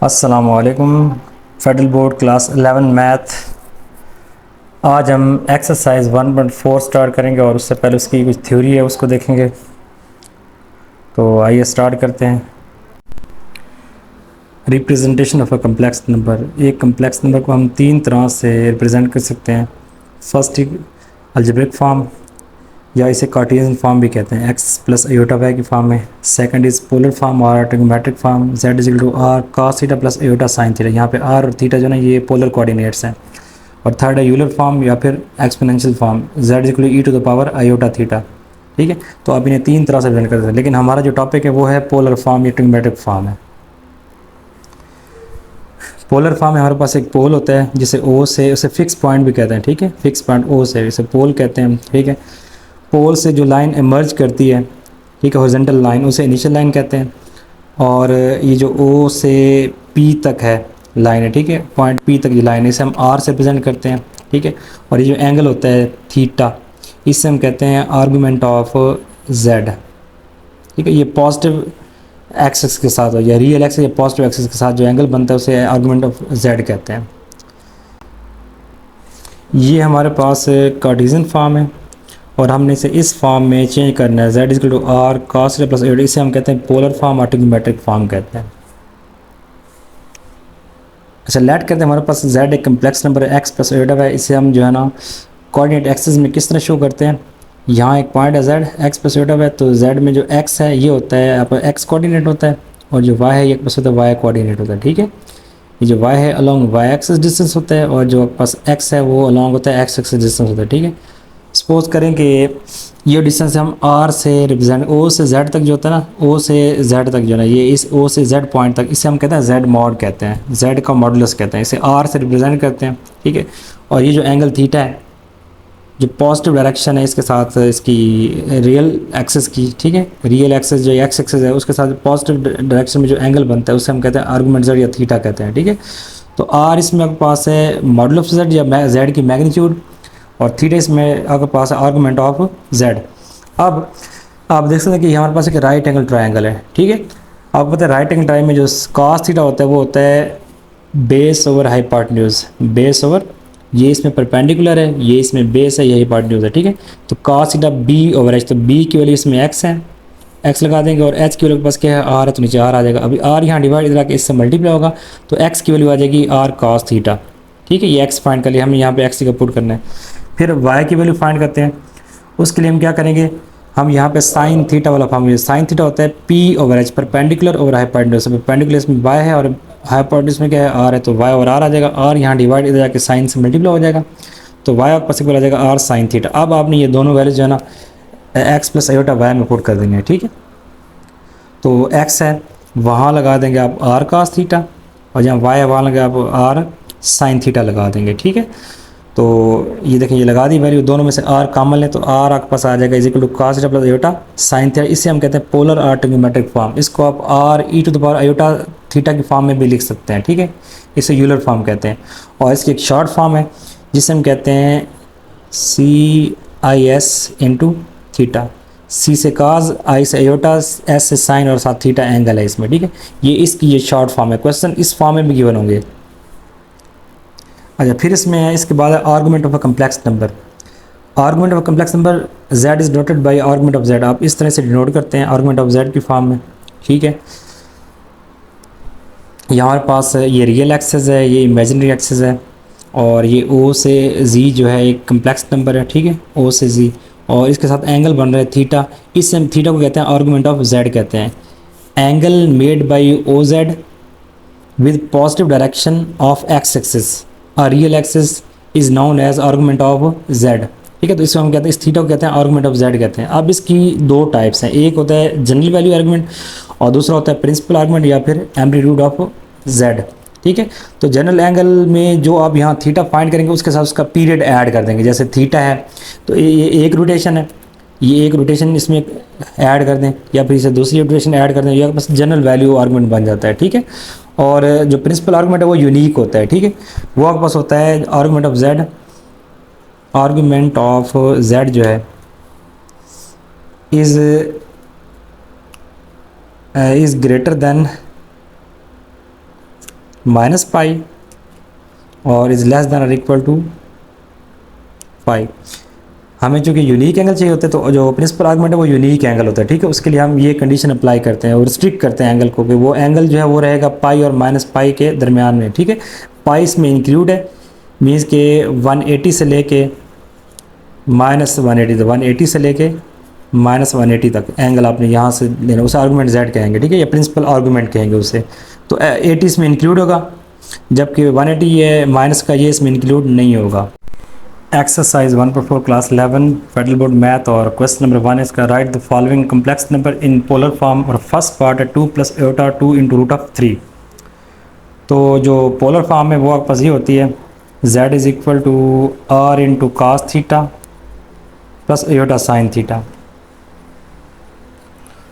अस्सलामुअलैकुम। Federal board class 11 math. आज हम एक्सरसाइज 1.4 स्टार्ट करेंगे और उससे पहले उसकी कुछ थ्योरी है उसको देखेंगे। तो आइए स्टार्ट करते हैं। Representation of a complex number. एक कम्प्लेक्स नंबर को हम तीन तरह से रिप्रेजेंट कर सकते हैं। फर्स्ट अलजेब्रिक फॉर्म या इसे कार्टेशियन फॉर्म भी कहते हैं, एक्स प्लस अयोटा वाई की फॉर्म में। सेकंड इज़ पोलर फॉर्म और trigonometric form, Z is equal to R cos theta plus iota sine theta. यहाँ पे आर और थीटा जो है ये पोलर कोऑर्डिनेट्स हैं। और थर्ड है यूलर फॉर्म या फिर exponential form, Z is equal to E to the power iota theta. ठीक है, तो अब इन्हें तीन तरह से रिप्रेजेंट करते हैं, लेकिन हमारा जो टॉपिक है वो है पोलर फॉर्म या ट्रिग्नोमेट्रिक फॉर्म है। पोलर फॉर्म में हमारे पास एक पोल होता है जिसे ओ से, उसे फिक्स पॉइंट भी कहते हैं। ठीक है, फिक्स पॉइंट ओ से इसे पोल कहते हैं। ठीक है, पोल से जो लाइन इमर्ज करती है, ठीक है, हॉरिजॉन्टल लाइन, उसे इनिशियल लाइन कहते हैं। और ये जो ओ से पी तक है लाइन है, ठीक है, पॉइंट पी तक ये लाइन है, इसे हम आर से रिप्रेजेंट करते हैं। ठीक है, और ये जो एंगल होता है थीटा, इससे हम कहते हैं आर्गूमेंट ऑफ जेड। ठीक है, ये पॉजिटिव एक्सिस के साथ हो या रियल एक्सिस या पॉजिटिव एक्सिस के साथ जो एंगल बनता है उसे आर्गूमेंट ऑफ जेड कहते हैं। ये हमारे पास कार्टेशियन फॉर्म है और हमने इसे इस फॉर्म में चेंज करना है, Z equal to R cos theta plus एड। इसे हम कहते हैं पोलर फॉर्म और ट्रिग्नोमेट्रिक फॉर्म कहते हैं। अच्छा, लेट करते हैं हमारे पास जेड एक कम्प्लेक्स नंबर है, एक्स प्लस एड है। इसे हम जो है ना कोऑर्डिनेट एक्सिस में किस तरह शो करते हैं। यहाँ एक पॉइंट है जेड, एक्स प्लस एड है, तो जेड में जो एक्स है ये होता है आपका एक्स कोऑर्डिनेट होता है, और जो वाई है ये पास होता है वाई कोऑर्डिनेट होता है। ठीक है, ये जो वाई है अलॉन्ग वाई एक्सिस डिस्टेंस होता है, और जो पास एक्स है वो अलॉन्ग होता है एक्स एक्सिस डिस्टेंस होता है। ठीक है, सपोज करें कि ये डिस्टेंस हम आर से रिप्रेजेंट, ओ से जेड तक जो होता है ना, ओ से जेड तक जो है ना, ये इस ओ से जेड पॉइंट तक, इसे हम कहते हैं जेड मॉड कहते हैं, जेड का मॉडुलस कहते हैं, इसे आर से रिप्रेजेंट करते हैं। ठीक है, और ये जो एंगल थीटा है जो पॉजिटिव डायरेक्शन है इसके साथ इसकी रियल एक्सिस की, ठीक है, रियल एक्सिस जो एक्स एक्सिस है उसके साथ पॉजिटिव डायरेक्शन में जो एंगल बनता है उसे हम कहते हैं आर्गूमेंट जेड या थीटा कहते हैं। ठीक है, तो आर इसमें आपके पास है मॉडुलस ऑफ जेड या जेड की मैग्नीट्यूड, और थीटा इसमें आपके पास है आर्गूमेंट ऑफ जेड। अब आप देख सकते हैं कि हमारे पास एक राइट एंगल ट्रायंगल है। ठीक है, आपको पता है राइट एंगल ट्रायंगल में जो कॉस थीटा होता है वो होता है base over hypotenuse, base over, ये इसमें परपेंडिकुलर है, ये इसमें बेस है, ये हाइपोटेन्यूज है। ठीक है, तो cos theta B over H, तो बी की वैल्यू इसमें एक्स है, एक्स लगा देंगे, और एच की वैल्यू के पास क्या है आर है, तो नीचे आर आ जाएगा। अभी आर यहाँ डिवाइड इधर आके इससे मल्टीप्लाई होगा, तो एक्स की वैल्यू आ जाएगी आर कॉस थीटा। ठीक है, ये एक्स फाइंड कर लिया, हमें यहाँ पे एक्स का पुट करना है। फिर वाई की वैल्यू फाइंड करते हैं, उसके लिए हम क्या करेंगे, हम यहाँ पे साइन थीटा वाला फॉर्म, साइन थीटा होता है P over H, perpendicular over hypotenuse, perpendicular इसमें वाई है और हाइपोटेन्यूज में क्या है आर है, तो वाई और आर आ जाएगा, आर यहाँ डिवाइड इधर जाके साइन से मल्टीप्लाई हो जाएगा, तो वाई आपके पास आ जाएगा आर साइन थीटा। अब आपने ये दोनों वैल्यू जो है ना एक्स प्लस अयोटा वाई में पुट कर देंगे। ठीक है, तो एक्स है वहाँ लगा देंगे आप आर कास थीटा, और जहाँ वाई है वहाँ लगा आप आर साइन थीटा लगा देंगे। ठीक है, तो ये देखें ये लगा दी वैल्यू, दोनों में से आर कॉमन है, तो आर आपके पास आ जाएगा is equal to cos theta plus iota sine theta. इसे हम कहते हैं पोलर और ट्रिग्नोमेट्रिक फॉर्म। इसको आप R E to the power iota theta की फॉर्म में भी लिख सकते हैं। ठीक है, इसे यूलर फॉर्म कहते हैं। और इसकी एक शॉर्ट फॉर्म है जिसे हम कहते हैं सी आई एस इंटू थीटा, सी से काज, आई से अयोटा, एस से साइन और साथ थीटा एंगल है इसमें। ठीक है, ये इसकी ये शॉर्ट फॉर्म है। क्वेश्चन इस फॉर्म में भी गिवन होंगे। अच्छा, फिर इसमें है इसके बाद argument of a complex number. Argument of a complex number z is denoted by argument of z। आप इस तरह से डिनोट करते हैं आर्गूमेंट ऑफ z की फॉर्म में। ठीक है, यहाँ हमारे पास ये रियल एक्सेस है, ये इमेजिनरी एक्सेस है, और ये o से z जो है एक कम्प्लेक्स नंबर है। ठीक है, o से z, और इसके साथ एंगल बन रहा है थीटा, इससे हम थीटा को कहते हैं आर्गूमेंट ऑफ z कहते हैं। Angle made by O Z with positive direction of x axis, a real axis is known as argument of z। ठीक है, तो इसको हम कहते हैं, इस थीटा को कहते हैं आर्गूमेंट ऑफ z कहते हैं। अब इसकी दो टाइप्स हैं, एक होता है जनरल वैल्यू आर्गूमेंट और दूसरा होता है प्रिंसिपल आर्गूमेंट या फिर एम्पलीट्यूड ऑफ z। ठीक है, तो जनरल एंगल में जो आप यहाँ थीटा फाइंड करेंगे उसके साथ उसका पीरियड ऐड कर देंगे। जैसे थीटा है तो ये एक रोटेशन है, ये एक रोटेशन इसमें ऐड कर दें, या फिर इसे दूसरी रोटेशन ऐड कर दें, या बस जनरल वैल्यू आर्गूमेंट बन जाता है। ठीक है, और जो प्रिंसिपल आर्गूमेंट है वो यूनिक होता है। ठीक है, वो आपके पास होता है argument of Z, argument of Z जो है is greater than minus pi और इज़ लेस देन और इक्वल टू पाई। हमें चूँकि यूनिक एंगल चाहिए होते हैं तो जो प्रिंसिपल आर्गुमेंट है वो यूनिक एंगल होता है, ठीक है। उसके लिए हम ये कंडीशन अप्लाई करते हैं और रिस्ट्रिक्ट करते हैं एंगल को कि वो एंगल जो है वो रहेगा पाई और माइनस पाई के दरमियान में, ठीक है। पाई इसमें इंक्लूड है, मीन्स के 180 से लेके माइनस 180 तक, 180 से लेके माइनस 180 तक एंगल आपने यहाँ से लेना, उसे आर्गूमेंट जेड कहेंगे, ठीक है, या प्रिंसिपल आर्गूमेंट कहेंगे उसे। तो 80 इसमें इंक्लूड होगा, जबकि 180 ये माइनस का ये इसमें इंक्लूड नहीं होगा। Exercise 1.4 class 11 federal board math और क्वेश्चन नंबर 1 इसका right the following complex number in polar form और फर्स्ट पार्ट है 2 + एटा 2 × √3। तो जो पोलर फॉर्म है वो आपके पास ये होती है z = r × cos theta plus iota sign theta.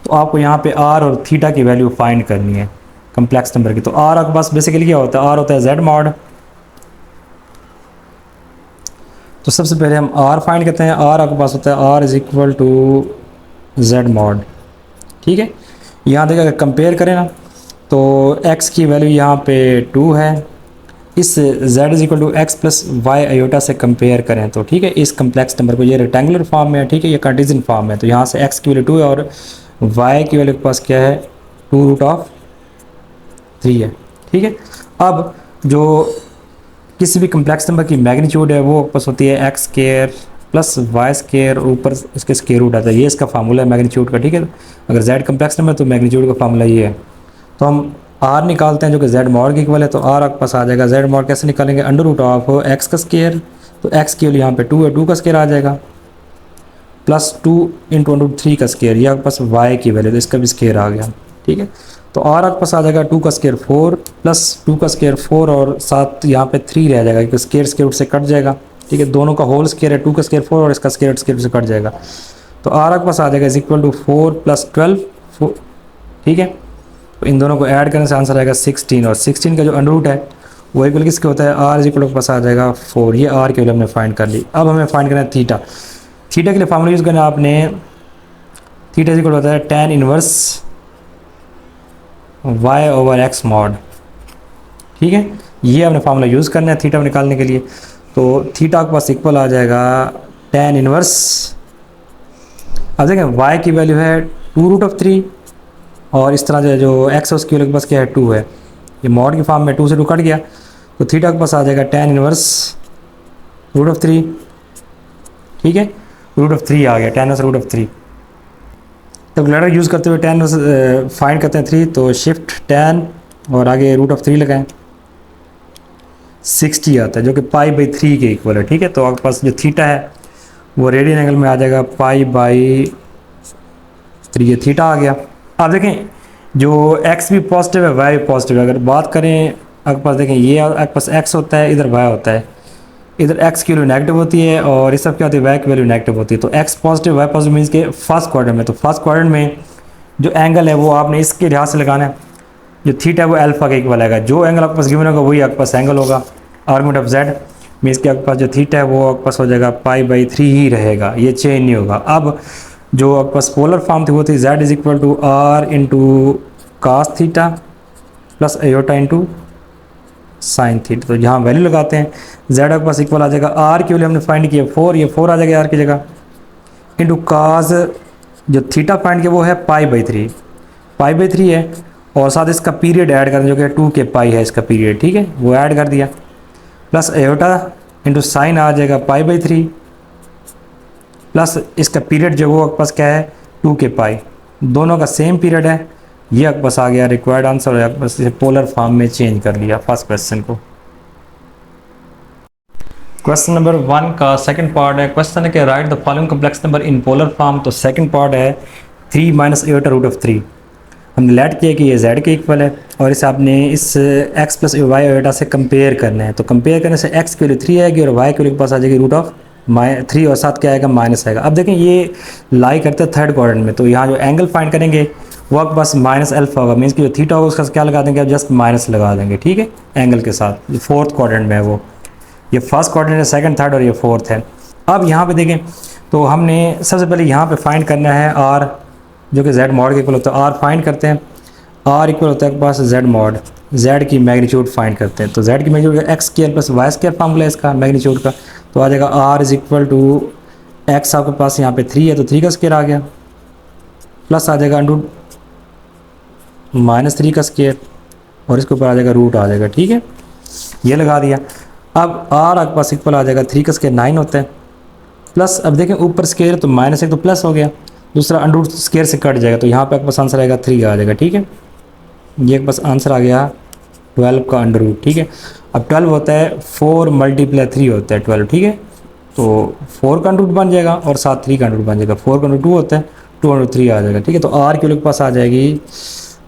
तो आपको यहाँ पे r और थीटा की वैल्यू फाइंड करनी है कम्प्लेक्स नंबर की। तो r आपके पास बेसिकली क्या होता है, r होता है z मॉड। तो सबसे पहले हम r फाइंड करते हैं, r आपके पास होता है r = z मॉड, ठीक है। यहाँ देखिए अगर कंपेयर करें ना तो x की वैल्यू यहाँ पे 2 है, इस z = x + y आयोटा से कंपेयर करें तो, ठीक है, इस कम्प्लेक्स नंबर को, ये रेक्टेंगुलर फॉर्म में है, ठीक है, ये कार्टेशियन फॉर्म है। तो यहाँ से x की वैल्यू 2 है और y की वैल्यू के पास क्या है 2√3 है, ठीक है। अब जो किसी भी कम्प्लेक्स नंबर की मैग्नीट्यूड है वो पास होती है x² + y² ऊपर इसके स्क्वायर रूट आता है, ये इसका फार्मूला है मैग्नीट्यूड का, ठीक है। अगर z कम्प्लेक्स नंबर तो मैग्नीट्यूड का फार्मूला ये है। तो हम r निकालते हैं जो कि z मॉड के इक्वल है, तो r आपके पास आ जाएगा, z मॉड कैसे निकालेंगे, √x का स्क्वायर, तो x की वैल्यू यहाँ पे 2 है, 2 का स्क्वायर आ जाएगा, प्लस 2 × √3 का स्क्वायर, ये आपके पास y की वैल्यू, तो इसका भी स्क्वायर आ गया, ठीक है। तो r आपके पास आ जाएगा 2 का स्क्वायर 4 प्लस 2 का स्क्वायर 4 और साथ यहाँ पे 3 रह जाएगा क्योंकि स्क्वायर रूट से कट जाएगा, ठीक है। दोनों का होल स्क्वायर है, 2 का स्क्वायर 4 और इसका स्क्वायर रूट से कट जाएगा। तो r आपके पास आ जाएगा = 4 + 12, ठीक है। तो इन दोनों को ऐड करने से आंसर आएगा 16 और 16 का जो अंडर है वो इक्वल किसके होता है, r = पास आ जाएगा 4, ये r की वैल्यू हमने फाइंड कर ली। अब हमें फाइंड करना है थीटा। थीटा के लिए फार्मूला यूज़ करना है आपने, थीटा इक्वल होता है tan इनवर्स y/x मॉड, ठीक है। ये हमने फार्मूला यूज़ करना है थीटा निकालने के लिए। तो थीटा के पास इक्वल आ जाएगा tan इनवर्स, अब देखें y की वैल्यू है 2√3 और इस तरह जो x है उसकी वैल्यू के पास क्या है 2 है, ये मॉड की फॉर्म में 2 से 2 कट गया, तो थीटा के पास आ जाएगा tan इनवर्स √3, ठीक है, √3 आ गया, tan इनवर्स √3। तो कैलकुलेटर यूज़ करते हुए tan फाइंड करते हैं 3, तो शिफ्ट tan और आगे √3 लगाएं, 60 आता है जो कि π/3 के इक्वल है, ठीक है। तो आपके पास जो थीटा है वो रेडियन एंगल में आ जाएगा π/3, ये थीटा आ गया। अब देखें जो x भी पॉजिटिव है y भी पॉजिटिव है। अगर बात करें आपके पास, देखें ये आपके पास x होता है, इधर y होता है, इधर x की वैल्यू नेगेटिव होती है और इस सब क्या होती है y की वैल्यू नेगेटिव होती है। तो x positive y positive means के फर्स्ट क्वाड्रेंट में, तो फर्स्ट क्वाड्रेंट में जो एंगल है वो आपने इसके लिहाज से लगाना है, जो थीटा है वो अल्फा के इक्वल आएगा, जो एंगल आपके पास गिवन होगा वही आपके पास एंगल होगा। आर्गुमेंट ऑफ z मीन्स कि आपके पास जो थीटा है वो आपके पास हो जाएगा π/3 ही रहेगा, ये चेंज नहीं होगा। अब जो आपके पास पोलर फॉर्म थी वो थी z = r × cos theta plus iota × sign theta. तो यहाँ वैल्यू लगाते हैं, z आपके पास इक्वल आ जाएगा, r की वैल्यू हमने फाइंड की है 4, ये 4 आ जाएगा r की जगह, इंटू cos जो थीटा फाइंड किया वो है π/3 है, और साथ इसका पीरियड ऐड करें जो कि 2 के पाई है इसका पीरियड, ठीक है, वो ऐड कर दिया, प्लस एटा इंटू साइन आ जाएगा π/3 प्लस इसका पीरियड जो वो आपके पास क्या है 2 के पाई, दोनों का सेम पीरियड है, ये आपके पास आ गया रिक्वायर्ड आंसर, और आपके पास पोलर फॉर्म में चेंज कर लिया फर्स्ट क्वेश्चन को। क्वेश्चन नंबर 1 का सेकंड पार्ट है, क्वेश्चन है कि right the following complex number in polar form. तो सेकंड पार्ट है 3 - एटा√3, हमने लेट किया कि ये z के इक्वल है और इसे आपने इस x + y एटा से कंपेयर करना है। तो कंपेयर करने से x की वैल्यू 3 आएगी और y की वैल्यू के पास आ जाएगी √3 और साथ क्या आएगा माइनस आएगा। अब देखें ये लाई करते हैं थर्ड क्वाड्रेंट में, तो यहाँ जो एंगल फाइंड करेंगे वो आपके पास -α होगा, मीन्स कि जो थीटा होगा उसका क्या लगा देंगे, आप जस्ट माइनस लगा देंगे, ठीक है, एंगल के साथ। जो फोर्थ क्वाड्रेंट में है वो, ये फर्स्ट क्वाड्रेंट है, सेकंड थर्ड और ये फोर्थ है। अब यहाँ पे देखें तो हमने सबसे पहले यहाँ पे फाइंड करना है r जो कि z मॉड के इक्वल होता है, r फाइंड करते हैं, r इक्वल होता है आपके पास z मॉड, जेड की मैग्नीट्यूड फाइंड करते हैं। तो जेड की magnitude X square plus Y square formula है इसका मैग्नीट्यूड का। तो आ जाएगा R is equal to X, आपके पास यहाँ पे 3 है तो 3 का स्क्वायर आ गया, प्लस आ जाएगा अंडर -3 का स्क्वायर, और इसके ऊपर आ जाएगा रूट आ जाएगा। ठीक है, ये लगा दिया। अब आर आपके पास इक्वल आ जाएगा 3 का स्क्वायर 9 होता है, प्लस अब देखें ऊपर स्क्वायर तो -1 तो प्लस हो गया, दूसरा अंडर रूट स्क्वायर से कट जाएगा, तो यहाँ पे आपके पास आंसर आएगा 3 आ जाएगा। ठीक है, ये बस आंसर आ गया 12 का अंडर रूट। ठीक है, अब 12 होता है 4 × 3 होता है 12। ठीक है, तो 4 का अंडर रूट बन जाएगा और साथ 3 का अंडर रूट बन जाएगा, 4 का अंडर 2 होता है, 2 अंडर 3 आ जाएगा। ठीक है, तो आर के पास आ जाएगी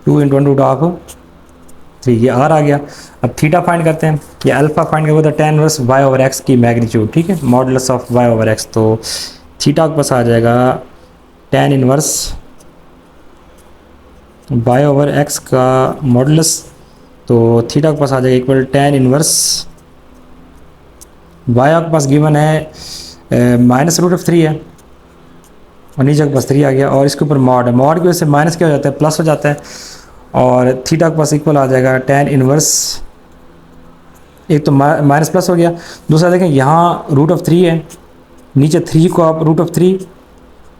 2 × अंडर रूट ऑफ 3, ये आर आ गया। अब थीटा फाइंड करते हैं, ये अल्फा फाइंड करते हैं, tan inverse y over x की मैग्नीट्यूड। ठीक है, modulus of y over x, तो थीटा के पास आ जाएगा tan inverse y over x का मॉडुलस, तो थीटा के पास आ जाएगा इक्वल tan इनवर्स y आपके पास गिवन है -√3 है, और नीचे के पास 3 आ गया, और इसके ऊपर मॉड है, मॉड की वजह से माइनस क्या हो जाता है, प्लस हो जाता है, और थीटा के पास इक्वल आ जाएगा tan इनवर्स, एक तो माइनस प्लस हो गया, दूसरा देखें यहाँ √3 है, नीचे 3 को आप √3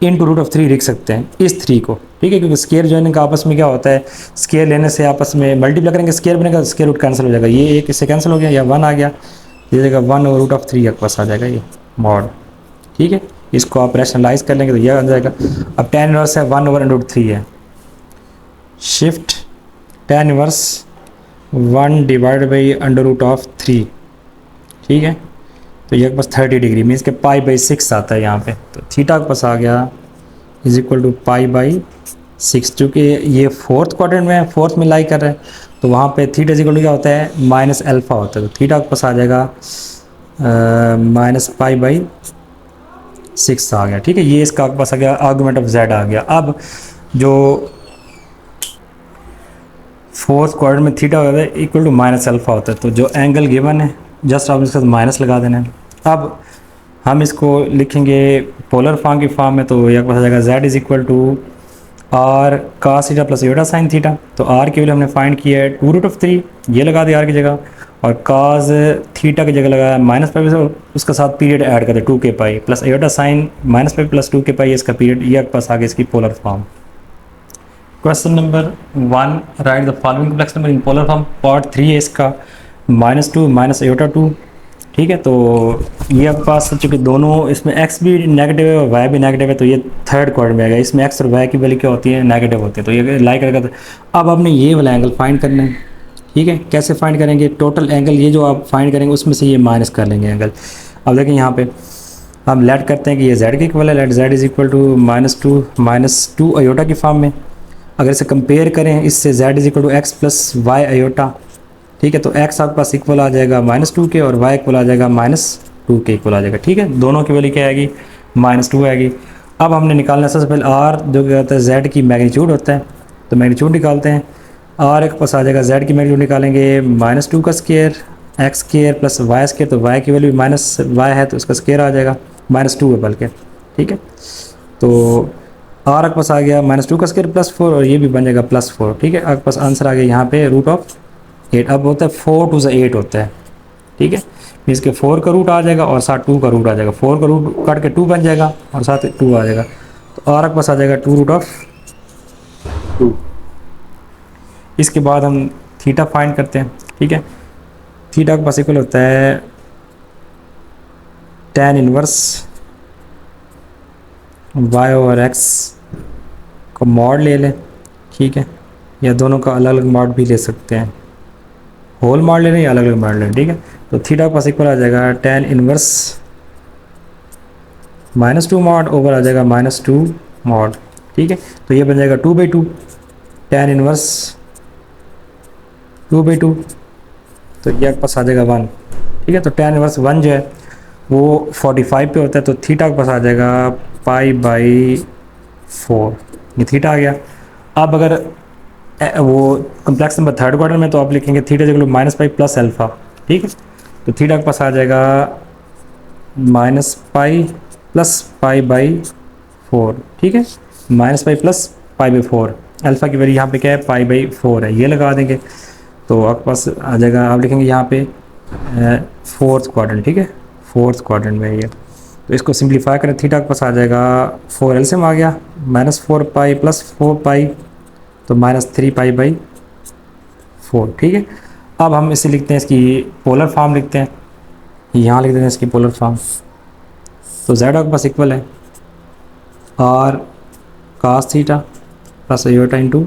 इंटू √3 लिख सकते हैं इस 3 को। ठीक है, क्योंकि स्केयर जॉइनिंग का आपस में क्या होता है, स्केयर लेने से आपस में मल्टीप्लाई करेंगे, स्केयर बनेगा, स्केयर रूट कैंसिल हो जाएगा, ये एक इससे कैंसिल हो गया, या 1 आ गया, ये जगह 1 और √3 आपके पास आ जाएगा ये मॉड। ठीक है, इसको आप रैशनलाइज कर लेंगे तो यह आ जाएगा। अब tan इनवर्स है 1 ओवर √3 है, shift tan inverse 1 divide by √3। ठीक है, तो ये बस 30 डिग्री मीन्स के π/6 आता है यहाँ पे, तो थीटा के पास आ गया इज इक्वल टू π/6, चूँकि ये फोर्थ क्वाड्रेंट में, फोर्थ में लाई कर रहा है, तो वहाँ पे थीटा इज इक्वल टू क्या होता है, -α होता है, तो थीटा के पास आ जाएगा -π/6 आ गया। ठीक है, ये इसका आपके पास आ गया आर्गूमेंट ऑफ z आ गया। अब जो फोर्थ क्वाड्रेंट में थीटा होता है इक्वल टू -α होता है, तो जो एंगल गिवन है जस्ट आप इसका माइनस लगा देना है। अब हम इसको लिखेंगे पोलर फॉर्म की फॉर्म में, तो यह पता जाएगा z is equal to R cos theta plus iota sine theta, तो r की वैल्यू हमने फाइंड किया है 2√3, ये लगा दिया r की जगह, और cos थीटा की जगह लगाया -π, उसका साथ पीरियड ऐड करते 2kπ plus iota sign -π plus 2kπ, इसका पीरियड ये आपके पास आ गया इसकी polar form. Question number 1, right the following complex number in polar form, part 3 है इसका, -2 -i2। ठीक है, तो ये आपके पास चूँकि दोनों इसमें x भी नेगेटिव है और y भी नेगेटिव है, तो ये थर्ड क्वाड्रेंट में आएगा, इसमें x और y की वैल्यू क्या होती है, नेगेटिव होती है, तो ये लाइक करेगा। अब आपने ये वाला एंगल फाइंड करना है। ठीक है, कैसे फाइंड करेंगे, टोटल एंगल ये जो आप फाइंड करेंगे उसमें से ये माइनस कर लेंगे एंगल। अब देखें यहाँ पे हम लेट करते हैं कि ये z के इक्वल है, let z is equal to -2 iota की फॉर्म में। अगर इसे कंपेयर करें इससे z is equal to x plus Y iota. ठीक है, तो x आपके पास इक्वल आ जाएगा -2 के, और y इक्वल आ जाएगा -2 के इक्वल आ जाएगा। ठीक है, दोनों की वैल्यू क्या आएगी, -2 आएगी। अब हमने निकालना है सबसे पहले r, जो क्या होता है z की मैग्नीट्यूड होता है, तो मैग्नीट्यूड निकालते हैं। r के पास आ जाएगा z की मैग्नीट्यूड निकालेंगे -2 का square x square plus y square, तो y की वैल्यू -y है तो उसका स्क्वायर आ जाएगा, -2 है बल्कि। ठीक है, तो r के पास आ गया -2 का स्क्वायर +4, और ये भी बन जाएगा +4। ठीक है, आपके पास आंसर आ गया यहाँ पे √8। अब होता है 4 to the 8 होता है। ठीक है, मीन्स के 4 का रूट आ जाएगा और साथ 2 का रूट आ जाएगा, 4 का रूट कट के 2 बन जाएगा और साथ 2 आ जाएगा, तो r के पास आ जाएगा 2√2। इसके बाद हम थीटा फाइंड करते हैं। ठीक है, थीटा के पास इक्वल होता है tan inverse y over x को मॉड ले लें। ठीक है, या दोनों का अलग अलग मॉड भी ले सकते हैं, होल मॉड ले लें या अलग अलग मॉड लें। ठीक है, तो थीटा के पास इक्वल आ जाएगा tan इनवर्स -2 मॉड ओवर आ जाएगा -2 मॉड। ठीक है, तो ये बन जाएगा 2/2 tan इनवर्स 2/2, तो ये आपके पास आ जाएगा 1। ठीक है, तो tan इनवर्स 1 जो है वो 45 पे होता है, तो थीटा के पास आ जाएगा π/4, ये थीटा आ गया। अब अगर वो कम्प्लेक्स नंबर थर्ड क्वार्टर में, तो आप लिखेंगे theta equal to -π plus alpha. ठीक है, तो थीटा के पास आ जाएगा -π प्लस π/4। ठीक है, -π प्लस π/4, अल्फ़ा की वैल्यू यहाँ पे क्या है, π/4 है, ये लगा देंगे। तो आपके पास आ जाएगा, आप लिखेंगे यहाँ पे फोर्थ क्वाड्रेंट, ठीक है, फोर्थ क्वाड्रेंट में ये। तो इसको सिंप्लीफाई करें, थीटा के पास आ जाएगा 4 एलसीएम आ गया, -4 पाई प्लस 4 पाई, तो -3 पाई/4, ठीक है। अब हम इसे लिखते हैं, इसकी पोलर फॉर्म लिखते हैं, यहाँ लिख देते हैं इसकी पोलर फॉर्म। तो जेड आपके पास इक्वल है R cos theta plus iota into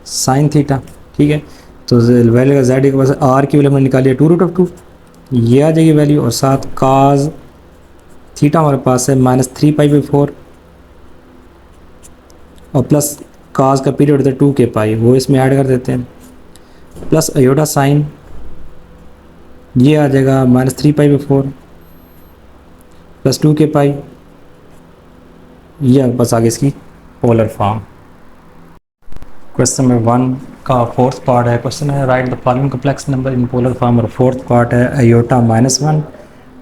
sine theta, ठीक है। तो वैल्यू का जेड के पास आर की वैल्यू हमने निकाली है 2√2, ये आ जाएगी वैल्यू, और साथ कास थीटा हमारे पास है -3 पाई/4, और प्लस कास का पीरियड होता है 2 के पाई, वो इसमें ऐड कर देते हैं, प्लस आयोटा साइन, ये आ जाएगा -3 पाई/4 प्लस 2 के पाई, ये बस आगे इसकी पोलर फॉर्म। क्वेश्चन नंबर 1 का फोर्थ पार्ट है, क्वेश्चन है write the following complex number in polar form, और फोर्थ पार्ट है आयोटा -1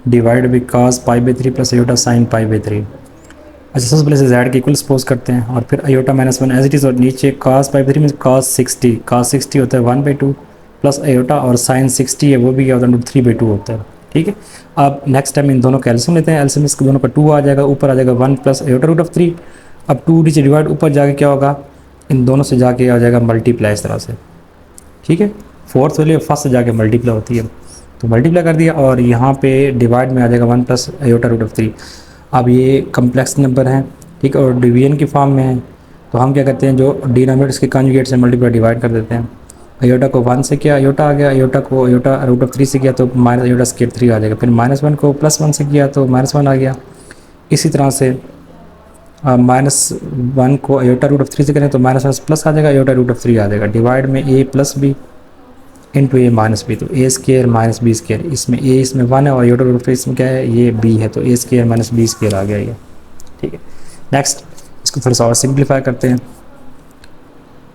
डिवाइड बाई कास पाई/3 प्लस आयोटा साइन पाई/3। अच्छा, सबसे पहले से जेड के इक्वल सपोज करते हैं, और फिर आयोटा -1 एज इट इज़, और नीचे कास पाई/3 में कास 60 होता है 1/2 प्लस आयोटा, और साइन 60 है वो भी क्या होता है 3/2 होता है, ठीक है। अब नेक्स्ट टाइम इन दोनों का एलसीएम लेते हैं, एलसीएम इसके दोनों का 2 आ जाएगा, ऊपर आ जाएगा 1 प्लस आयोटा√3। अब 2 नीचे डिवाइड, ऊपर जाके क्या होगा, इन दोनों से जाके आ जाएगा मल्टीप्लाई इस तरह से, ठीक है। फोर्थ वैल्यू फर्स्ट से जाके मल्टीप्लाई होती है, तो मल्टीप्लाई कर दिया, और यहाँ पे डिवाइड में आ जाएगा 1 प्लस आयोटा√3। अब ये कम्प्लेक्स नंबर हैं, ठीक है, और डिवीजन की फॉर्म में है, तो हम क्या करते हैं, जो डिनोमिनेटर के कॉन्जुगेट से मल्टीप्लाई डिवाइड कर देते हैं। आयोटा को 1 से किया आयोटा आ गया, आयोटा को आयोटा√3 से किया तो माइनस आयोटा² आ जाएगा, फिर -1 को +1 से किया तो -1 आ गया। इसी तरह से -1 को आयोटा√3 से करें तो -1 प्लस आ जाएगा, आयोटा√3 आ जाएगा, डिवाइड में a plus B into a minus B, तो a² माइनस b², इसमें a इसमें 1 है और आयोटा√3 इसमें क्या है, ये b है, तो a² माइनस b² आ गया ये, ठीक है। नेक्स्ट इसको थोड़ा सा और सिंप्लीफाई करते हैं,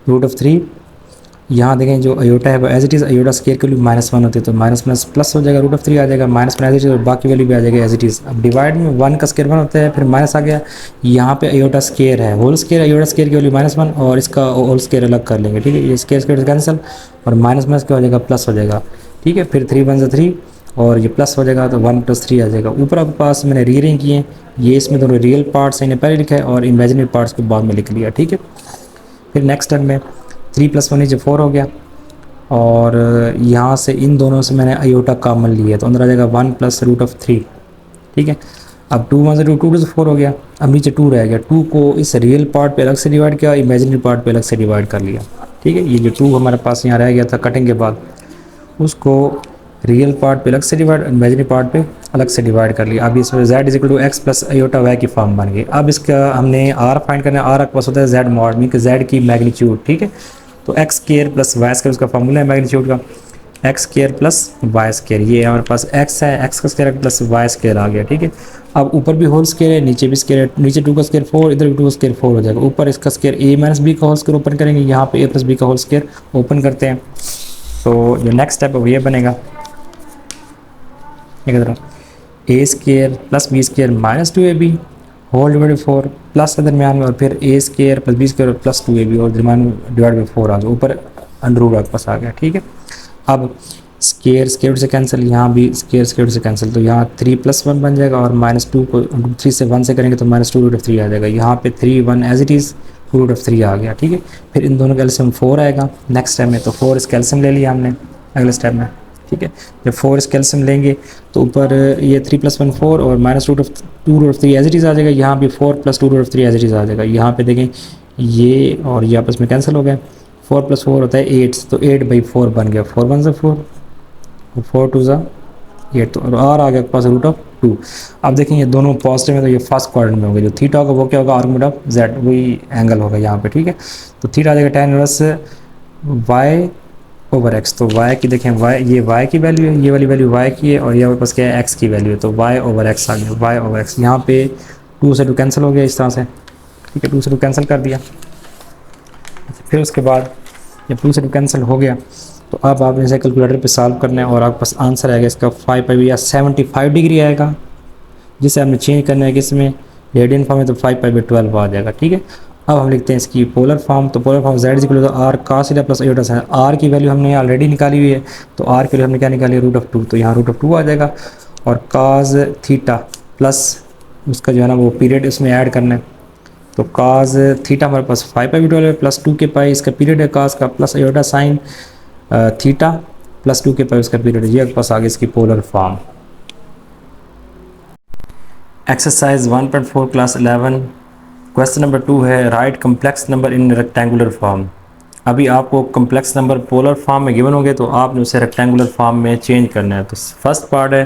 √3 यहाँ देखें जो आयोटा है वो एज इट इज़, आयोटा² की वैल्यू -1 होती है, तो माइनस प्लस हो जाएगा, √3 आ जाएगा, -1 एज इट इज़, और बाकी वैल्यू भी आ जाएगा एज इट इज़। अब डिवाइड में 1 का स्क्वायर 1 होता है, फिर माइनस आ गया, यहाँ पे आयोटा² है, होल स्क्वायर, आयोटा² की वैल्यू -1 और इसका होल स्क्वायर अलग कर लेंगे, ठीक है। ये स्क्वायर कैंसिल, और माइनस क्या हो जाएगा, प्लस हो जाएगा, ठीक है। फिर 3 1 3 और ये प्लस हो जाएगा, तो 1 + 3 आ जाएगा। ऊपर आपके पास मैंने रीअरेंज किए हैं, ये इसमें दोनों रियल पार्ट्स इन्हें पहले लिखा है और इमेजिनरी पार्ट्स को बाद में लिख लिया, ठीक है। फिर नेक्स्ट टर्म में 3 + 1 नीचे 4 हो गया, और यहाँ से इन दोनों से मैंने आयोटा कॉमन लिया, तो अंदर आ जाएगा 1 + √3, ठीक है। अब 2 1 2 2 4 हो गया, अब नीचे 2 रह गया, 2 को इस रियल पार्ट पे अलग से डिवाइड किया, इमेजिनरी पार्ट पे अलग से डिवाइड कर लिया, ठीक है। ये जो 2 हमारे पास यहाँ रह गया था कटिंग के बाद, उसको रियल पार्ट पे अलग से डिवाइड, इमेजिनरी पार्ट पे अलग से डिवाइड कर लिया। अब इसमें z = x + आयोटा y की फॉर्म बन गई। अब इसका हमने r फाइंड करना है, r आपके पास होता है z mod, मीन कि z की मैग्नीट्यूड, ठीक है। तो x² + y² उसका फार्मूला है मैग्नीट्यूड का, x² + y², ये हमारे पास x है, x का स्क्वायर प्लस y² आ गया, ठीक है। अब ऊपर भी होल स्क्वायर है, नीचे भी स्क्वायर है, नीचे 2 का स्क्वायर 4, इधर भी 2 का स्क्वायर 4 हो जाएगा, ऊपर इसका स्क्वायर a - b का होल स्क्वायर ओपन करेंगे, यहाँ पे a + b का होल स्क्वायर ओपन करते हैं, तो जो नेक्स्ट स्टेप है वो ये बनेगा, a² + b² - 2ab whole divide 4 plus है दरमियान में, और फिर a² + b² + 2ab और दरमियान डिवाइड बाई 4 आ गया, ऊपर अंडर आपके पास आ गया, ठीक है। अब स्क्वायर से कैंसिल, यहाँ भी स्क्वायर से कैंसिल, तो यहाँ 3 + 1 बन जाएगा, और -2 को 3 से 1 से करेंगे तो -2√3 आ जाएगा, यहाँ पे 3 1 एज इट इज़ 2√3 आ गया, ठीक है। फिर इन दोनों का एलसीएम 4 आएगा नेक्स्ट टाइम में, तो 4 इसका एलसीएम ले लिया हमने अगले स्टेप में, ठीक है। जब 4 इसका एलसीएम लेंगे तो ऊपर ये 3 + 1 4 और -2√3 एज इट इज़ आ जाएगा, यहाँ भी 4 + 2√3 एज इट इज़ आ जाएगा। यहाँ पे देखें ये और ये आपस में कैंसिल हो गए, 4 + 4 होता है 8, तो 8/4 बन गया, 4 1 4 और 4 2 8, तो और आ गया पास √2। अब देखें ये दोनों पॉजिटिव है, तो ये फर्स्ट क्वाड्रेंट में होगा, जो थीटा होगा वो क्या होगा, आर्गुमेंट ऑफ z, वही एंगल होगा यहाँ पे, ठीक है। तो थीटा आ जाएगा tan इनवर्स y/x, तो y की देखें ये y की वैल्यू है, ये वाली वैल्यू y की है, और यहाँ पास क्या है x की वैल्यू है, तो y/x आ गया, y/x। यहाँ पे 2 से 2 कैंसिल हो गया इस तरह से, ठीक है, 2 से 2 कैंसिल कर दिया। फिर उसके बाद जब 2 से 2 कैंसिल हो गया, तो अब आप इसे कैलकुलेटर पे सॉल्व करना है, और आपके पास आंसर आएगा इसका 5 या 75 डिग्री आएगा, जिसे हमने चेंज करना है किस में, रेडियन फॉर्म में, तो 5 /12 आ जाएगा, ठीक है। अब हम लिखते हैं इसकी पोलर फॉर्म। तो polar form z equal to R cos theta plus iota sine. R की वैल्यू हमने ऑलरेडी निकाली हुई है, तो आर की वैल्यू हमने क्या निकाली है, √2। तो यहाँ √2 आ जाएगा और cos थीटा प्लस उसका जो है ना वो पीरियड इसमें ऐड करना है। तो cos थीटा हमारे पास 5π/12 है प्लस 2k इसका पीरियड है cos का, plus iota sine theta plus 2k उसका पीरियड है। ये आपके पास आगे इसकी polar form. Exercise 1.4 class 11 question number 2 है, right complex number in rectangular form. अभी आपको कम्प्लेक्स नंबर पोलर फॉर्म में गिवन होंगे तो आपने उसे रेक्टेंगुलर फॉर्म में चेंज करना है। तो फर्स्ट पार्ट है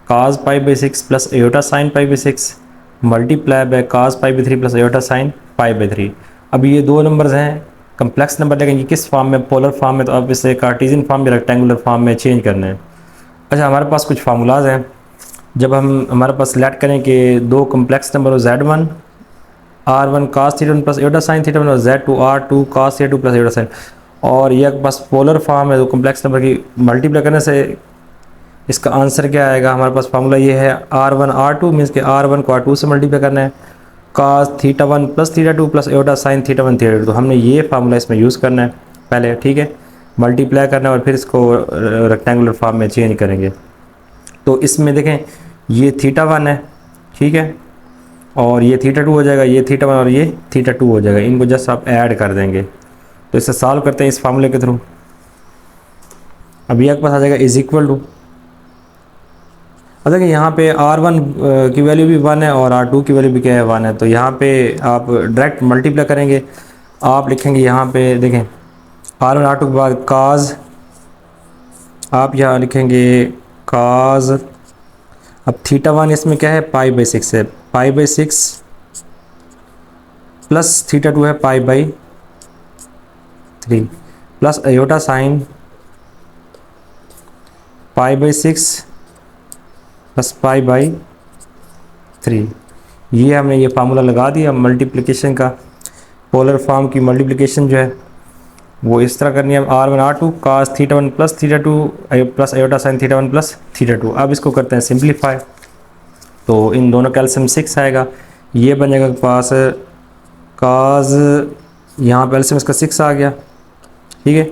cos π/6 plus iota sine π/6 multiply by cos π/3 plus iota sine π/3। अभी ये दो नंबर्स हैं कम्प्लेक्स नंबर, लेकिन ये किस फॉर्म में, पोलर फॉर्म में। तो अब इसे कार्टेशियन फॉर्म या रेक्टेंगुलर फॉर्म में चेंज करना है। अच्छा, हमारे पास कुछ फार्मूलाज हैं। जब हमारे पास सेलेक्ट करें कि दो कम्प्लेक्स नंबर हो z1 r1 cos theta 1 plus iota sine theta 1 और z2 r2 cos theta 2 plus iota sign, और ये बस पोलर फॉर्म है तो कम्प्लेक्स नंबर की मल्टीप्लाई करने से इसका आंसर क्या आएगा। हमारे पास फार्मूला ये है r1 r2 मीन्स के r1 को r2 से मल्टीप्लाई करना है, cos theta 1 plus theta 2 plus iota sine theta 1 theta 2। तो हमने ये फार्मूला इसमें यूज़ करना है पहले, ठीक है, मल्टीप्लाई करना है और फिर इसको रेक्टेंगुलर फॉर्म में चेंज करेंगे। तो इसमें देखें ये थीटा 1 है, ठीक है, और ये थीटा 2 हो जाएगा, ये थीटा 1 और ये थीटा 2 हो जाएगा। इनको जस्ट आप ऐड कर देंगे। तो इसे सॉल्व करते हैं इस फार्मूले के थ्रू। अब ये आपके पास आ जाएगा इज इक्वल टू, अब देखिए यहाँ पे r1 की वैल्यू भी 1 है और r2 की वैल्यू भी क्या है, 1 है। तो यहाँ पे आप डायरेक्ट मल्टीप्लाई करेंगे। आप लिखेंगे यहाँ पे देखें r1 r2 के बाद cos, आप यहाँ लिखेंगे cos, अब थीटा 1 इसमें क्या है, π/6 है, π/6 प्लस थीटा 2 है π/3 प्लस आयोटा साइन π/6 प्लस π/3। ये हमने ये फार्मूला लगा दिया मल्टीप्लिकेशन का। पोलर फॉर्म की मल्टीप्लिकेशन जो है वो इस तरह करनी है, r1 r2 cos theta 1 plus theta 2 plus iota sine theta 1 plus theta 2। अब इसको करते हैं सिंप्लीफाई। तो इन दोनों का एलसीएम 6 आएगा। ये बन जाएगा पास cos, यहाँ पे एलसीएम इसका 6 आ गया, ठीक है,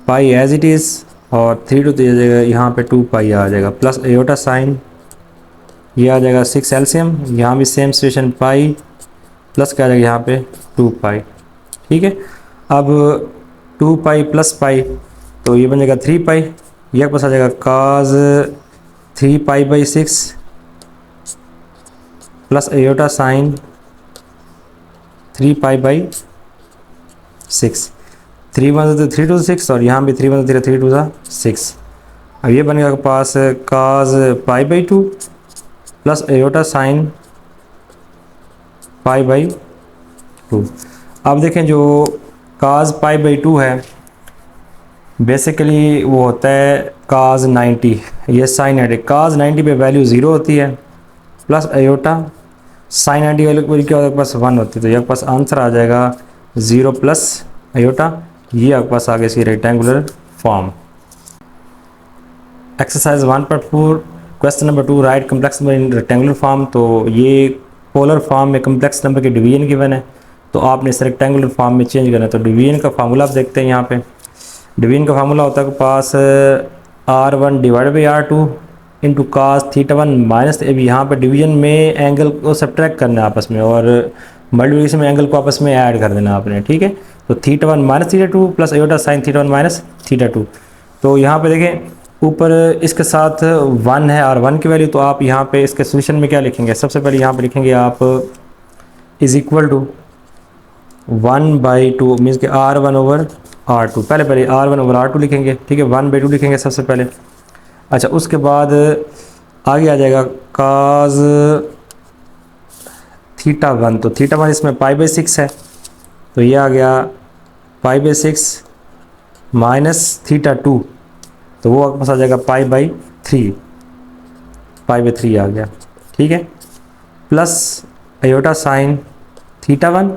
पाई एज इट इज़, और 3 तो आ जाएगा यहाँ पे 2π आ जाएगा, प्लस आयोटा साइन ये आ जाएगा 6 एलसीएम, यहाँ भी सेम सिचुएशन पाई प्लस क्या आ जाएगा यहाँ पे 2π, ठीक है। अब 2π प्लस पाई तो ये बन जाएगा 3π, ये पास आ जाएगा cos 3π/6 प्लस आयोटा साइन 3π/6। 3 1 तो 3 2 6 और यहाँ भी 3 1 3 3 2 6। अब ये बनेगा आपके पास cos π/2 प्लस आयोटा साइन π/2। अब देखें जो cos π/2 है बेसिकली वो होता है cos 90, ये साइन 90, cos 90 पे वैल्यू 0 होती है, प्लस आयोटा साइन 90 वैल्यू क्या होता है, पास 1 होती है। तो ये पास आंसर आ जाएगा 0 प्लस आयोटा। ये आपके पास आगे इसकी rectangular form. Exercise 1.4 question number 2, right complex number in rectangular form. तो ये पोलर फॉर्म में कम्प्लेक्स नंबर के डिवीजन गिवन है, तो आपने इस रेक्टेंगुलर फॉर्म में चेंज करना है। तो डिवीजन का फार्मूला आप देखते हैं। यहाँ पे डिवीजन का फार्मूला होता है पास r1 divide by r2 into cos theta 1 minus, अब यहाँ पर डिवीजन में एंगल को सब्ट्रैक्ट करना है आपस में, और मल्टीप्लिकेशन में एंगल को आपस में ऐड कर देना आपने, ठीक है। तो theta 1 minus theta 2 plus iota sine theta 1 minus theta 2। तो यहाँ पे देखें ऊपर इसके साथ 1 है और 1 की वैल्यू, तो आप यहाँ पे इसके सोल्यूशन में क्या लिखेंगे, सबसे पहले यहाँ पे लिखेंगे आप इज इक्वल टू 1/2 मीन्स के r1 ओवर r2। पहले r1 ओवर r2 लिखेंगे, ठीक है, 1/2 लिखेंगे सबसे पहले। अच्छा, उसके बाद आगे आ जाएगा cos थीटा 1, तो थीटा 1 इसमें π/6 है, तो ये आ गया π/6 माइनस थीटा 2, तो वो आपके पास आ जाएगा π/3 आ गया, ठीक है, plus iota sine theta 1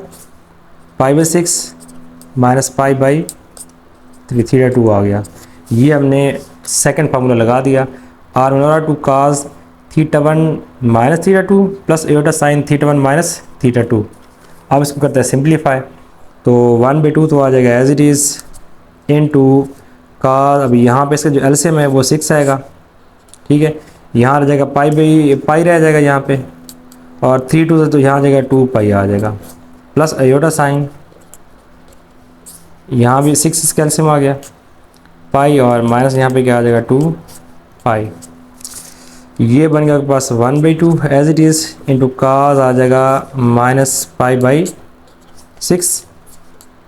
π/6 minus π/3 theta 2 आ गया। ये हमने सेकंड फार्मूला लगा दिया, r1 और r2 cos theta 1 minus theta 2 plus iota sine theta 1 minus theta 2। अब इसको करते हैं सिंप्लीफाई। तो 1/2 तो आ जाएगा एज इट इज़ इनटू का, अभी यहाँ पे इसका जो एलसीएम है वो 6 आएगा, ठीक है। यहाँ रह जाएगा पाई रह जाएगा यहाँ पे, और 3 2 से तो यहाँ आ जाएगा 2 पाई आ जाएगा, प्लस अयोटा साइन, यहाँ भी 6 इसका एलसीएम आ गया पाई, और माइनस यहाँ पे क्या आ जाएगा 2 पाई। ये बन गया आपके पास 1/2 एज इट इज़ इंटू काज आ जाएगा -पाई/6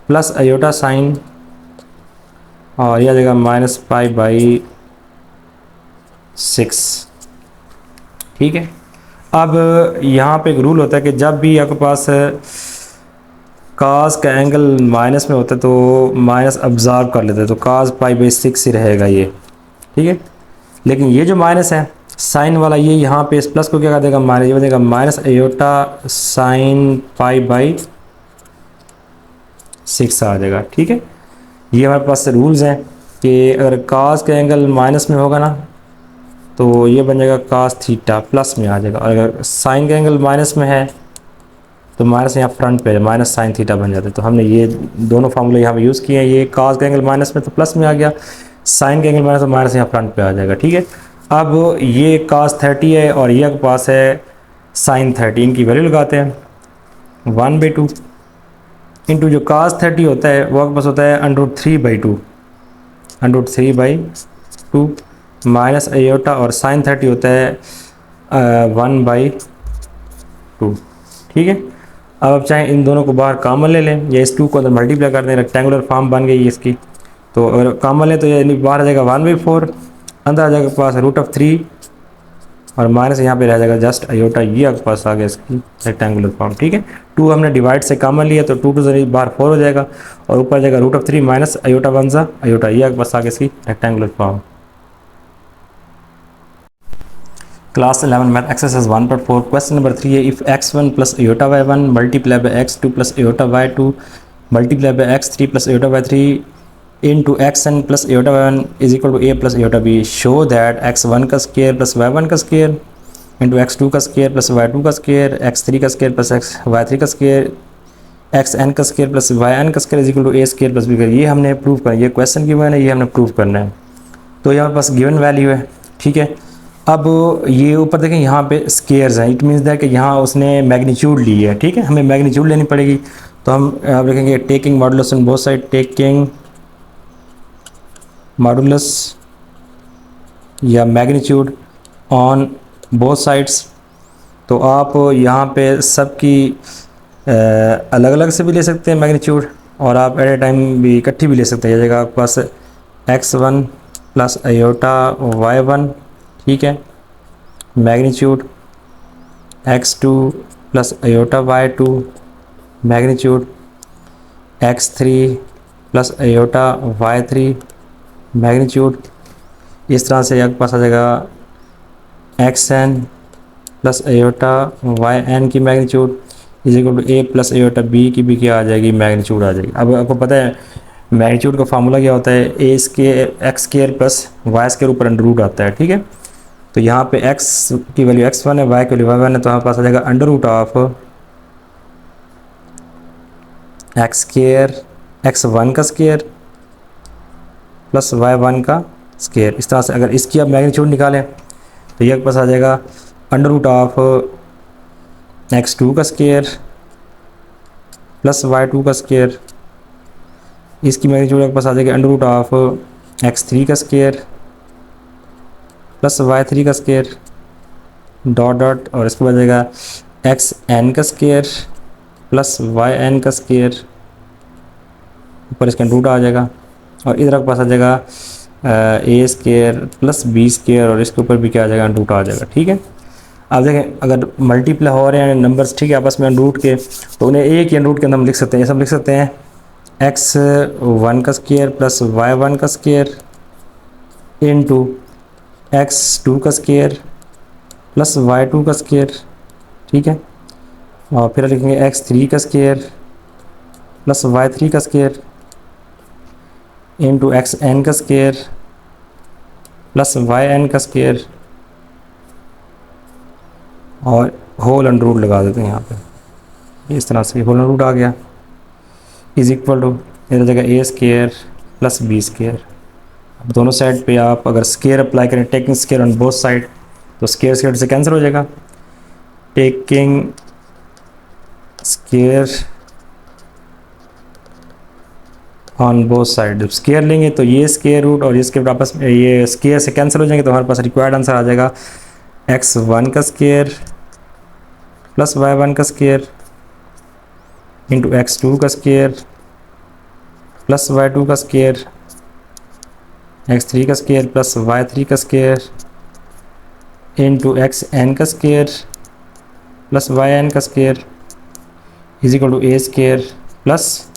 प्लस अयोटा साइन, और यह आ जाएगा -पाई/6, ठीक है। अब यहाँ पे एक रूल होता है कि जब भी आपके पास काज का एंगल माइनस में होता है तो माइनस ऑब्जर्व कर लेते हैं, तो काज पाई/6 ही रहेगा ये, ठीक है। लेकिन ये जो माइनस है साइन वाला, ये यहाँ पे इस प्लस को क्या कर देगा माइनस, ये बनेगा माइनस अयोटा साइन पाई/6 आ जाएगा, ठीक है। ये हमारे पास रूल्स हैं कि अगर काज का एंगल माइनस में होगा ना तो ये बन जाएगा काज थीटा प्लस में आ जाएगा, और अगर साइन का एंगल माइनस में है तो माइनस यहाँ फ्रंट पे माइनस साइन थीटा बन जाता है। तो हमने ये दोनों फार्मूले यहाँ पे यूज़ किए हैं, ये काज का एंगल माइनस में तो प्लस में आ गया, साइन का एंगल माइनस तो माइनस यहाँ फ्रंट पे आ जाएगा, ठीक है। अब ये काज 30 है और ये आपके पास है साइन 30, इनकी वैल्यू लगाते हैं 1/2 इंटू जो काज 30 होता है वो आपके पास होता है √3/2 माइनस अयोटा, और साइन 30 होता है 1/2, ठीक है। अब आप चाहें इन दोनों को बाहर कॉमन ले लें या इस 2 को अंदर मल्टीप्लाई कर दें, रेक्टेंगुलर फॉर्म बन गई है इसकी। तो अगर कॉमन लें तो ये बाहर आ जाएगा 1/4, अंदर आ जाएगा पास √3, और माइनस यहाँ पे रह जाएगा जस्ट अयोटा, ये आपके पास आ गया इसकी रेक्टेंगुलर फॉर्म, ठीक है। 2 हमने डिवाइड से कॉमन लिया तो 2 से बाहर 4 हो जाएगा, और ऊपर जाएगा √3 माइनस अयोटा 1 अयोटा, ये आपके पास आ गया इसकी rectangular form. Class 11 math exercise 1.4 question number 3 है, if x1 plus iota y1 multiply by x2 plus iota y2 multiply by x3 plus iota y3 into xn plus iota y1 is equal to a plus iota b, show that x1 का square plus y1 का square into x2 का square plus y2 का square, x3 का square plus y3 का square, xn का square plus yn का square is equal to a square plus b। ये हमने प्रूव करना है, ये क्वेश्चन गिवन है, ये हमने प्रूव करना है। तो ये हमारे पास गिवन वैल्यू है, ठीक है। अब ये ऊपर देखें यहाँ पे स्केयर्स हैं, इट मीन्स दैट कि यहाँ उसने मैग्नीट्यूड ली है, ठीक है। हमें मैग्नीट्यूड लेनी पड़ेगी, तो हम आप लिखेंगे taking modulus on both side, taking modulus या मैग्नीट्यूड ऑन बोथ साइड्स। तो आप यहाँ पे सबकी अलग अलग से भी ले सकते हैं मैग्नीट्यूड, और आप एट ए टाइम भी इकट्ठी भी ले सकते हैं। जगह आपके पास x1 प्लस अयोटा y1, ठीक है, magnitude x2 plus iota y2 magnitude x3 plus iota y3 magnitude. इस तरह से आपके पास आ जाएगा xn प्लस अयोटा yn की magnitude is equal to a plus iota b की भी क्या आ जाएगी मैग्नीट्यूड आ जाएगी। अब आपको पता है मैग्नीट्यूड का फार्मूला क्या होता है, a square x square plus y square ऊपर अंडर रूट आता है, ठीक है। तो यहाँ पे x की वैल्यू x1 है, y की वैल्यू y1 है, तो हमारे पास आ जाएगा under root of x square x1 का स्क्वायर प्लस y1 का स्क्वायर। इस तरह से अगर इसकी आप मैग्नीट्यूड निकालें तो ये पास आ जाएगा अंडर रूट ऑफ x2 का स्क्वायर प्लस y2 का स्क्वायर। इसकी मैग्नीट्यूड आपके पास आ जाएगी अंडर रूट ऑफ x3 का स्क्वायर प्लस y3 का स्क्वायर डॉट डॉट, और इसके बाद जाएगा xn का स्क्वायर प्लस yn का स्क्वायर, ऊपर इसका रूट आ जाएगा, और इधर आपके पास आ जाएगा a square plus b square, और इसके ऊपर भी क्या आ जाएगा रूट आ जाएगा, ठीक है। अब देखें अगर मल्टीप्लाई हो रहे हैं नंबर्स, ठीक है, आपस में रूट के, तो उन्हें एक ही रूट के अंदर हम लिख सकते हैं। ऐसा हम लिख सकते हैं x1 का स्क्वायर प्लस y1 का स्क्वायर इंटू x2 का स्क्वायर प्लस y2 का स्क्वायर, ठीक है, और फिर लिखेंगे x3 का स्क्वायर प्लस y3 का स्क्वायर इंटू xn का स्क्वायर प्लस yn का स्क्वायर, और होल अंडर रूट लगा देते हैं यहाँ पे, इस तरह से होल अंडर रूट आ गया। इज इक्वल टू इधर जगह ए स्केयर प्लस बी स्केयर। दोनों साइड पे आप अगर स्केयर अप्लाई करें, taking square on both side, तो स्केयर स्केयर से कैंसिल हो जाएगा। Taking square on both side, जब स्केयर लेंगे तो ये स्केयर रूट और ये स्केयर आपस में ये स्केयर से कैंसिल हो जाएंगे, तो हमारे पास रिक्वायर्ड आंसर आ जाएगा x1 का स्केयर प्लस y1 का स्केयर इंटू x2 का स्केयर प्लस y2 का स्केयर, x3 का स्केयर प्लस y3 का स्केयर इंटू xn का स्केयर प्लस yn का square is equal to A square plus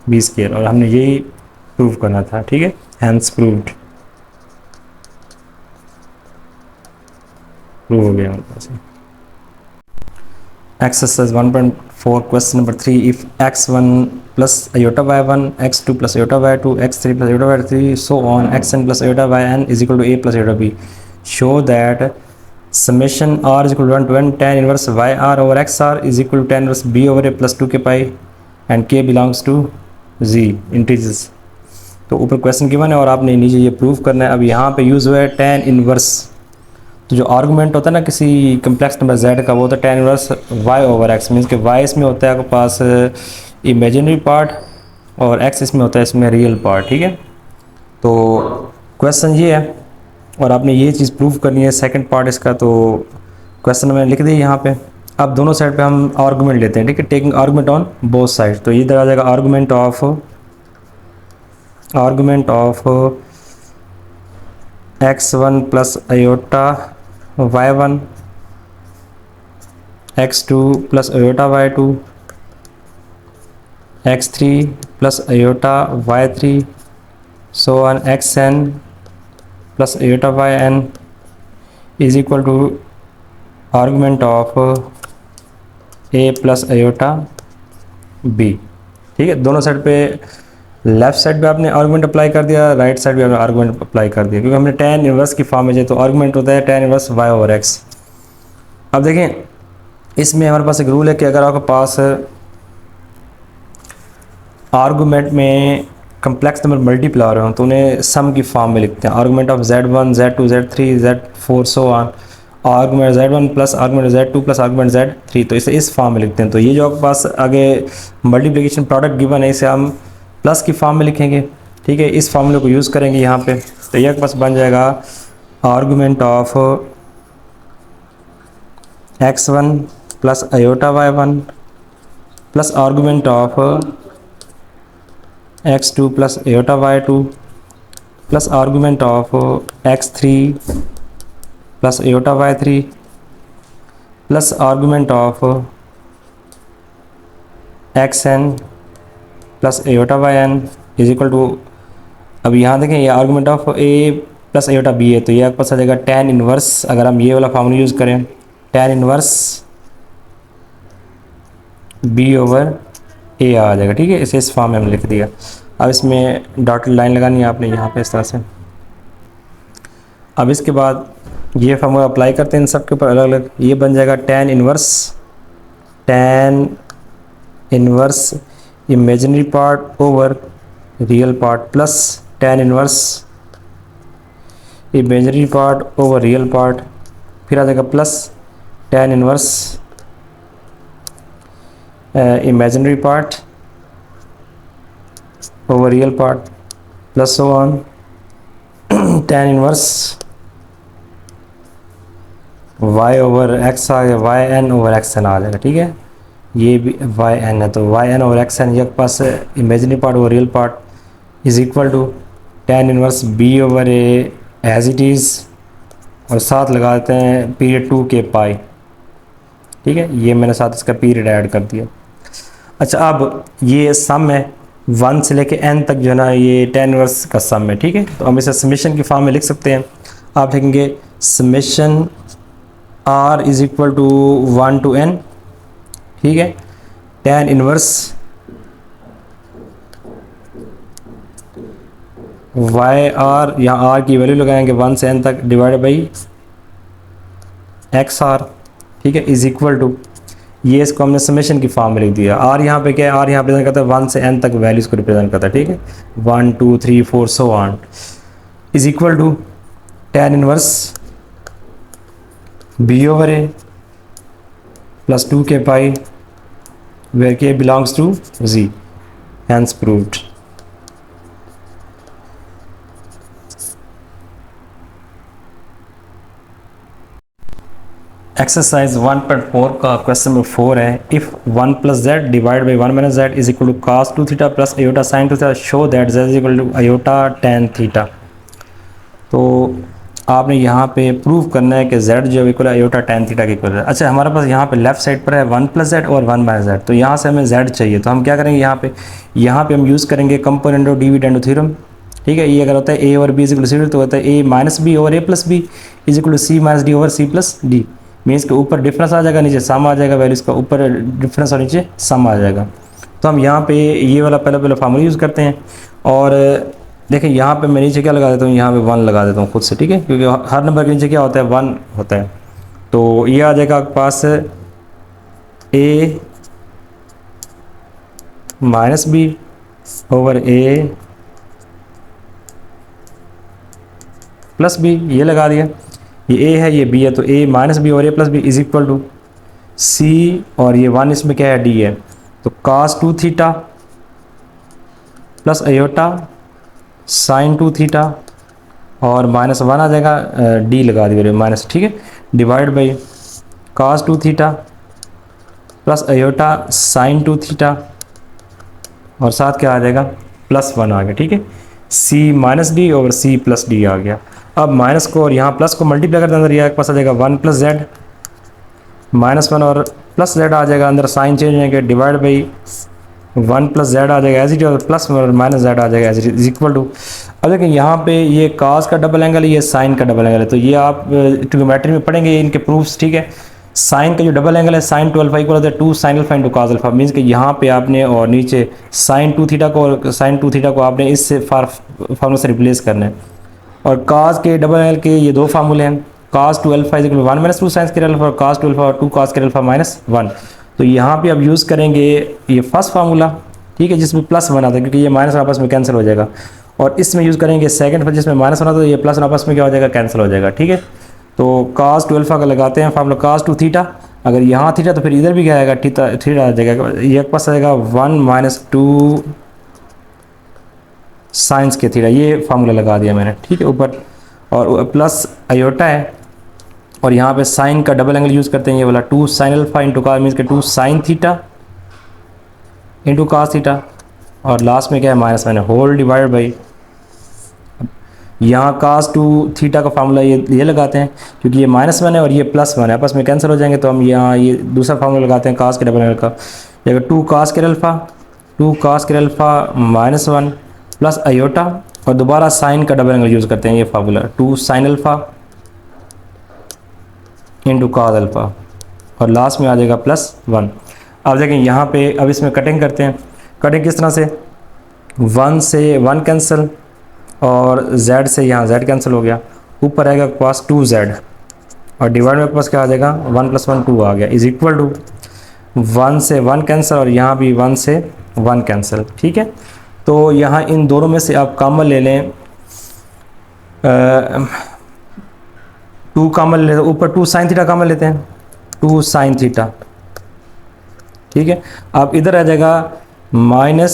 B square. और हमने यही प्रूव करना था, ठीक है, हैंस प्रूव्ड, प्रूव हो गया हमारे पास। Exercise 1.4 question number 3, if x1 plus iota y1, x2 plus iota y2, x3 plus iota y3, so on xn plus iota yn is equal to a plus iota b, show that summation r is equal to 1 to n tan inverse yr over xr is equal to tan inverse b over a plus 2 k pi and k belongs to z integers। तो ऊपर question given है और आपने नीचे ये prove करना है। अब यहाँ पे यूज़ हुआ है tan इनवर्स, तो जो आर्गूमेंट होता है ना किसी कम्प्लेक्स नंबर z का, वो होता है tan inverse y over x, means कि y इसमें होता है आपके पास इमेजिनरी पार्ट और x इसमें होता है इसमें रियल पार्ट, ठीक है। तो क्वेश्चन ये है और आपने ये चीज़ प्रूव करनी है सेकंड पार्ट इसका। तो क्वेश्चन मैंने लिख दिया यहाँ पे। अब दोनों साइड पे हम आर्गूमेंट लेते हैं, ठीक है, taking argument on both side. तो इधर आ जाएगा argument of x1 plus iota y1, x2 plus iota y2, x3 plus iota y3, so on xn plus iota yn is equal to argument of a plus iota b, ठीक है। दोनों side पे left side पे आपने argument apply कर दिया, right side पे आपने आर्गूमेंट अप्लाई कर दिया, क्योंकि हमने tan इनवर्स की फॉर्म में जाए तो आर्गूमेंट होता है tan inverse y over x। अब देखें इसमें हमारे पास एक रूल है कि अगर आपके पास आर्गूमेंट में कम्प्लेक्स नंबर मल्टीप्लाई हो रहे हो तो उन्हें सम की फॉर्म में लिखते हैं, argument of z1 z2 z3 z4 so on, argument z1 plus argument z2 plus argument z3, तो इसे इस फॉर्म में लिखते हैं। तो ये जो आपके पास आगे मल्टीप्लिकेशन प्रोडक्ट गिवन है इसे हम प्लस की फॉर्म में लिखेंगे, ठीक है, इस फॉर्मूले को यूज़ करेंगे यहाँ पे। तो ये आपके पास बन जाएगा argument of x1 plus iota y1 plus argument of x2 plus iota y2 plus argument of x3 plus iota y3 plus argument of xn plus iota yn is equal to, अब यहाँ देखें ये argument of a plus iota b है, तो ये आपके पास आ जाएगा tan इनवर्स, अगर हम ये वाला फार्मूला यूज़ करें tan inverse b over a आ जाएगा, ठीक है। इसे इस फॉर्म में हमने लिख दिया। अब इसमें डॉटेड लाइन लगानी है आपने यहाँ पे इस तरह से। अब इसके बाद ये फार्मूला अप्लाई करते हैं इन सब के ऊपर अलग अलग, ये बन जाएगा tan inverse imaginary part over real part plus tan inverse imaginary part over real part, फिर आ जाएगा plus tan inverse imaginary part over real part plus so on tan inverse y over x आ गया, yn over xn आ जाएगा, ठीक है। ये भी yn है तो yn ओवर xn ये पास imaginary part over real part is equal to tan inverse b over a as it is, और साथ लगा देते हैं पीरियड 2 के पाई, ठीक है। ये मैंने साथ इसका पीरियड ऐड कर दिया। अच्छा, अब ये सम है 1 से लेके n तक जो है ना ये tan इनवर्स का सम है, ठीक है। तो हम इसे समेशन की फॉर्म में लिख सकते हैं। आप लिखेंगे summation r is equal to 1 to n, ठीक है, tan इनवर्स yr, यहाँ r की वैल्यू लगाएंगे 1 से n तक डिवाइडेड बाई xr, ठीक है, इज इक्वल टू ये इसको हमने समेशन की फॉर्म में लिख दिया। आर यहाँ पे क्या है, आर यहाँ प्रेजेंट करता है 1 से n तक वैल्यूज़ को रिप्रेजेंट करता है, ठीक है, 1 2 3 4 so on, is equal to tan inverse b over a plus 2k pi where k belongs to z, hence proved। Exercise 1.4 का क्वेश्चन नंबर 4 है, if 1 plus Z divide by 1 minus Z is equal to cos 2 theta plus iota sine 2 theta, show that z is equal to iota tan theta. तो आपने यहाँ पे prove करना है कि z जो इक्वल है अयोटा tan थीटा के इक्वल है। अच्छा, हमारे पास यहाँ पे लेफ्ट साइड पर है 1 प्लस जेड और 1 माइनस जेड, तो यहाँ से हमें z चाहिए, तो हम क्या करेंगे, यहाँ पे हम यूज़ करेंगे कंपोनेंट ऑफ डिविडेंड थ्योरम, ठीक है। ये अगर होता है a और b इज इक्वल टू तो होता है a minus B over a plus B is equal to C minus D over C plus D, means के ऊपर डिफरेंस आ जाएगा, नीचे सम आ जाएगा, वैल्यूज़ का ऊपर डिफरेंस और नीचे सम आ जाएगा। तो हम यहाँ पे ये वाला पहला फार्मूला यूज़ करते हैं, और देखें यहाँ पे मैं नीचे क्या लगा देता हूँ, यहाँ पे 1 लगा देता हूँ खुद से, ठीक है, क्योंकि हर नंबर के नीचे क्या होता है, 1 होता है। तो ये आ जाएगा आपके पास a minus B over a plus B, ये लगा दिया, ये a है ये b है, तो a माइनस बी और a plus B is equal to c, और ये 1 इसमें क्या है, d है, तो cos 2 theta plus iota sine 2 theta और माइनस 1 आ जाएगा, d लगा दिए माइनस, ठीक है, divide by cos 2 theta plus iota sine 2 theta और साथ क्या आ जाएगा, प्लस 1 आ गया, ठीक है, c minus D over c plus D आ गया। अब माइनस को और यहाँ प्लस को मल्टीप्लाई करते हैं, अंदर यह पास आ जाएगा 1 प्लस जेड माइनस 1 और प्लस जेड आ जाएगा, अंदर साइन चेंज होंगे, डिवाइड बाई 1 प्लस जेड आ जाएगा एज इट और प्लस और माइनस जेड आ जाएगा as it is equal to. अब देखिए यहाँ पे ये कास का डबल एंगल है, ये साइन का डबल एंगल है, तो ये आप ट्रिग्नोमेट्री में पढ़ेंगे इनके प्रूफ्स, ठीक है। साइन का जो डबल एंगल है साइन 2 अल्फा इक्वल होता है 2 sine alpha into cos alpha, means कि यहाँ पे आपने और नीचे साइन 2 थीटा को और साइन 2 थीटा को आपने इससे फार्मूला से रिप्लेस करना है। और कास के डबल एंगल के ये दो फार्मूले हैं, cos 2 alpha is equal to 1 minus 2 sine square alpha और कास 2 अल्फा और 2 कास स्क्वायर अल्फा माइनस 1। तो यहाँ पे अब यूज़ करेंगे ये फर्स्ट फार्मूला, ठीक है, जिसमें प्लस 1 आता है क्योंकि ये माइनस आपस में कैंसिल हो जाएगा, और इसमें यूज़ करेंगे सेकंड जिसमें माइनस 1 आता है, तो ये प्लस आपस में क्या हो जाएगा, कैंसिल हो जाएगा, ठीक है। तो कास 2 अल्फा का लगाते हैं फार्मूला कास 2 थीटा, अगर यहाँ थीटा तो फिर इधर भी क्या आएगा, थीटा आ जाएगा, ये पास आएगा 1 माइनस 2 साइंस के थीटा, ये फार्मूला लगा दिया मैंने, ठीक है, ऊपर, और प्लस अयोटा है, और यहाँ पे साइन का डबल एंगल यूज़ करते हैं, ये वाला 2 sine alpha into cos means के 2 sine theta into cos theta, और लास्ट में क्या है माइनस 1 होल डिवाइड बाई, यहाँ कास 2 थीटा का फार्मूला ये लगाते हैं क्योंकि ये माइनस 1 है और ये प्लस 1 है, आपस में कैंसिल हो जाएंगे, तो हम यहाँ ये दूसरा फार्मूला लगाते हैं कास के डबल एंगल का, अगर 2 कास के अल्फा माइनस 1 प्लस अयोटा, और दोबारा साइन का डबल एंगल यूज़ करते हैं, ये formula 2 sine alpha into cos alpha, और लास्ट में आ जाएगा प्लस 1। अब देखें यहाँ पे, अब इसमें कटिंग करते हैं, कटिंग किस तरह से, 1 से 1 कैंसिल और z से यहाँ z कैंसिल हो गया, ऊपर आएगा पास 2z और डिवाइड में पास क्या आ जाएगा 1 प्लस 1 2 आ गया, इज इक्वल टू 1 से 1 कैंसिल और यहाँ भी 1 से 1 कैंसिल, ठीक है। तो यहाँ इन दोनों में से आप कॉमन ले लें, 2 कॉमन ले, ऊपर 2 साइन थीटा कॉमन लेते हैं, 2 साइन थीटा, ठीक है। अब इधर आ जाएगा माइनस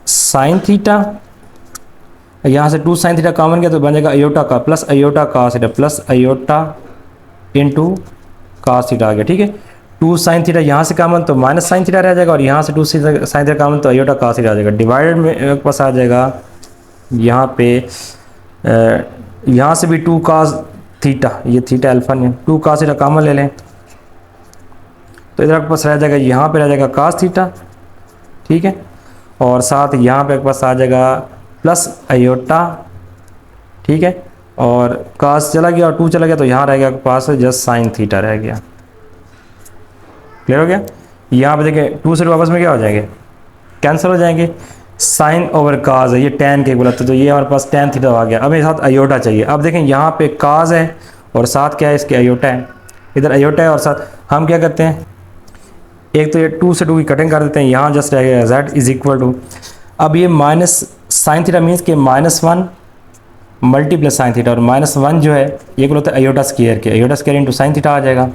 साइन थीटा, यहाँ से 2 साइन थीटा कॉमन किया तो बन जाएगा अयोटा का plus iota cos theta plus iota into cos theta आ गया, ठीक है। 2 साइन थीटा यहाँ से कॉमन तो माइनस साइन थीटा रह जाएगा, और यहाँ से 2 साइन थीटा कॉमन तो अयोटा कास थीटा आ जाएगा, डिवाइडेड में पास आ जाएगा यहाँ पे, यहाँ से भी 2 कास थीटा, ये थीटा अल्फा ने 2 कास थीटा कॉमन ले लें तो इधर आपके पास रह जाएगा, यहाँ पे रह जाएगा कास थीटा, ठीक है, और साथ यहाँ पे पास आ जाएगा प्लस अयोटा, ठीक है, और कास चला गया और 2 चला गया तो यहाँ रह गया पास जस्ट साइन थीटा रह गया, क्लियर हो गया। यहाँ पे देखिए 2 से 2 आपस में क्या हो जाएंगे, कैंसिल हो जाएंगे, साइन ओवर काज है, ये टैन के बोला तो ये हमारे पास टैन थीटा आ गया। अब मेरे साथ अयोटा चाहिए, अब देखें यहाँ पे काज है और साथ क्या है इसके अयोटा है, इधर अयोटा है और साथ हम क्या करते हैं एक तो ये 2 से 2 की कटिंग कर देते हैं, यहाँ जस्ट रहेगा जेड इज इक्वल टू, अब ये माइनस साइन थीटा मीन्स के -1 मल्टीप्लस साइन थीटा, और -1 जो है ये क्या होता है अयोटा स्क्वायर के, iota square into sine theta आ जाएगा।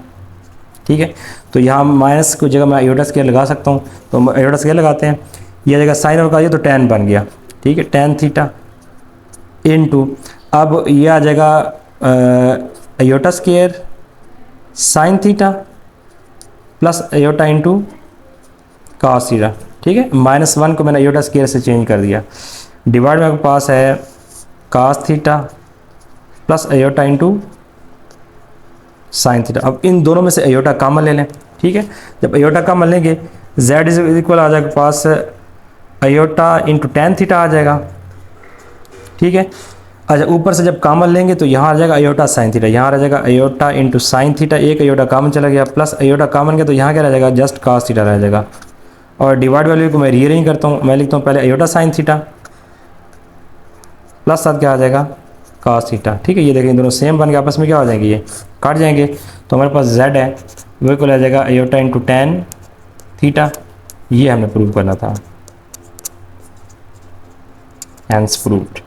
ठीक है, तो यहाँ माइनस को जगह मैं अयोटा स्क्वायर लगा सकता हूँ, तो अयोटा स्क्वायर लगाते हैं, ये जगह साइन और का ये तो tan बन गया। ठीक है, tan थीटा इनटू, अब ये आ जाएगा iota square sine theta plus iota into cos theta. ठीक है, -1 को मैंने अयोटा स्क्वायर से चेंज कर दिया, डिवाइड में आपके पास है cos theta plus iota into sine theta. अब इन दोनों में से अयोटा कॉमन ले लें। ठीक है, जब अयोटा कॉमन लेंगे z इज इक्वल आ जाएगा पास अयोटा इंटू टेन थीटा आ जाएगा। ठीक है, अच्छा ऊपर से जब कॉमन लेंगे तो यहाँ आ जाएगा अयोटा साइन थीटा, यहाँ आ जाएगा अयोटा इंटू साइन थीटा, एक अयोटा कॉमन चला गया, प्लस अयोटा कॉमन गया तो यहाँ क्या रह जाएगा जस्ट कास थीटा रह जाएगा। और डिवाइड वैल्यू को मैं रीअरेंज करता हूँ, मैं लिखता हूँ पहले अयोटा साइन थीटा प्लस साथ क्या आ जाएगा कास थीटा। ठीक है, ये देखें दोनों सेम बन के आपस में क्या हो जाएंगे, ये काट जाएंगे, तो हमारे पास z है वो को आ जाएगा अयोटा इंटू टेन थीटा। ये हमने प्रूव करना था, हैंस प्रूव्ड।